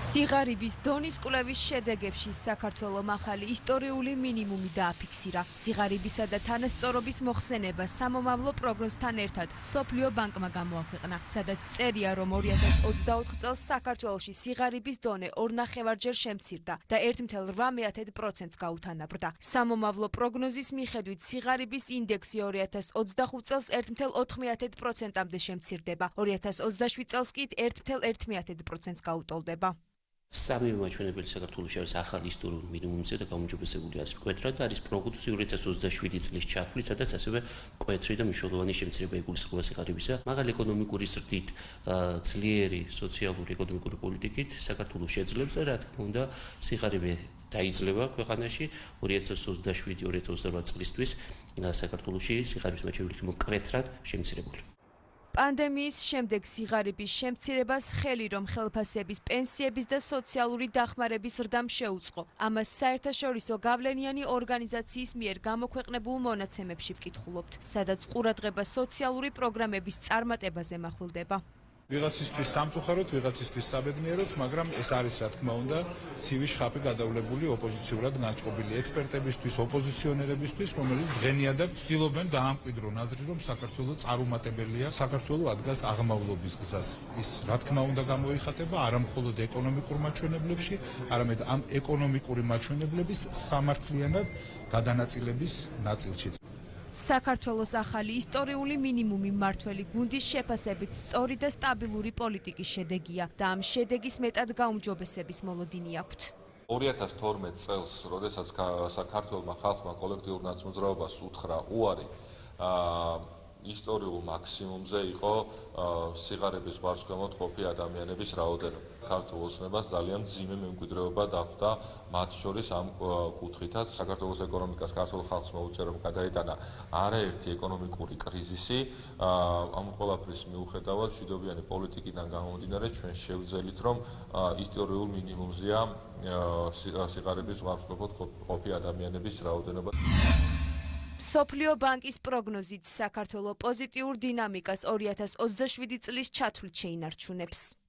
სიღარიბის დონის კვლევის შედეგებში საქართველოს ახალი ისტორიული მინიმუმი დააფიქსირა. სიღარიბისა და თანასწორობის მოხსენება სამომავლო პროგნოზთან ერთად მსოფლიო ბანკმა გამოაქვეყნა, სადაც წერია, რომ 2024 წელს საქართველოში სიღარიბის დონე 2.5-ჯერ შემცირდა და 1.8%-ს გაუთანაბრდა. სამომავლო პროგნოზის მიხედვით სიღარიბის ინდექსი 2025 წელს 1.4%-მდე შემცირდება, 2027 წელს კი 1.1%-ს გაუტოლდება. სამივე მაჩვენებელი საქართველოში არის ახალი ისტორიული მინიმუმზე და გაუმჯობესებული არის მკვეთრად და არის პროგნოზი 2027 წლის ჩათვლით, სადაც ასევე მკვეთრი და მნიშვნელოვანი შემცირება იგულისხმება სიღარიბისა. მაგალ ეკონომიკური ზრდით, ძლიერი სოციალური ეკონომიკური პოლიტიკით საქართველოს შეძლებს და რა თქმა უნდა სიღარიბე დაიძლება ქვეყანაში 2027-2028 წლისთვის საქართველოში სიღარიბის მაჩვენებელი მკვეთრად შემცირებული. პანდემიის შემდეგ სიღარიბის შემცირებას ხელი რომ ხელფასების, პენსიების და სოციალური დახმარების ზრდამ შეუწყო. ამას საერთაშორისო გავლენიანი ორგანიზაციის მიერ გამოქვეყნებულ მონაცემებში ვკითხულობთ, სადაც ყურადღება სოციალური პროგრამების წარმატებაზე מחვილდება. ვიღაცისთვის სამწუხაროდ, ვიღაცისთვის საბედნიეროდ, მაგრამ ეს არის რა თქმა უნდა ცივი შხაპი გადავლებული ოპოზიციურად განწყობილი ექსპერტებისთვის, ოპოზიციონერებისთვის, რომელიც დღენიადად ცდილობენ დაამკვიდრონ აზრი, რომ საქართველოს წარუმატებელია, საქართველოს ადგას აღმავლობის გზას. ის რა თქმა უნდა გამოიხატება არა მხოლოდ ეკონომიკურ მაჩვენებლებში, არამედ ამ ეკონომიკური მაჩვენებლების სამართლიანად გადანაწილების ნაწილშიც. საქართველოს ახალი ისტორიული მინიმუმი მმართველი გუნდის შეფასებით სწორი და სტაბილური პოლიტიკის შედეგია და ამ შედეგის მეტად გაუმჯობესების მოლოდინი აქვთ. 2012 წელს, როდესაც საქართველოს ხალხმა კოლექტიურ ნაცმოძრაობას უთხრა უარი ისტორიულ მაქსიმუმზე იყო სიღარიბის ვარსკვლავად ყოფი ადამიანების რაოდენობა. ქართულ ოცნებას ძალიან მძიმე მემკვიდრეობა დახვდა მათ შორის ამ კუთხითაც. საქართველოს ეკონომიკას ქართულ ხალხს მოუწია რომ გადაეტანა არაერთი ეკონომიკური კრიზისი. ამ ყველაფრის მიუხედავად მშვიდობიანი პოლიტიკიდან გამომდინარე ჩვენ შევძელით რომ ისტორიულ მინიმუმზეა სიღარიბის ვარსკვლავად ყოფი ადამიანების რაოდენობა. მსოფლიო ბანკის პროგნოზით საქართველოს პოზიტიურ დინამიკას 2027 წლის ჩათვლით შეინარჩუნებს.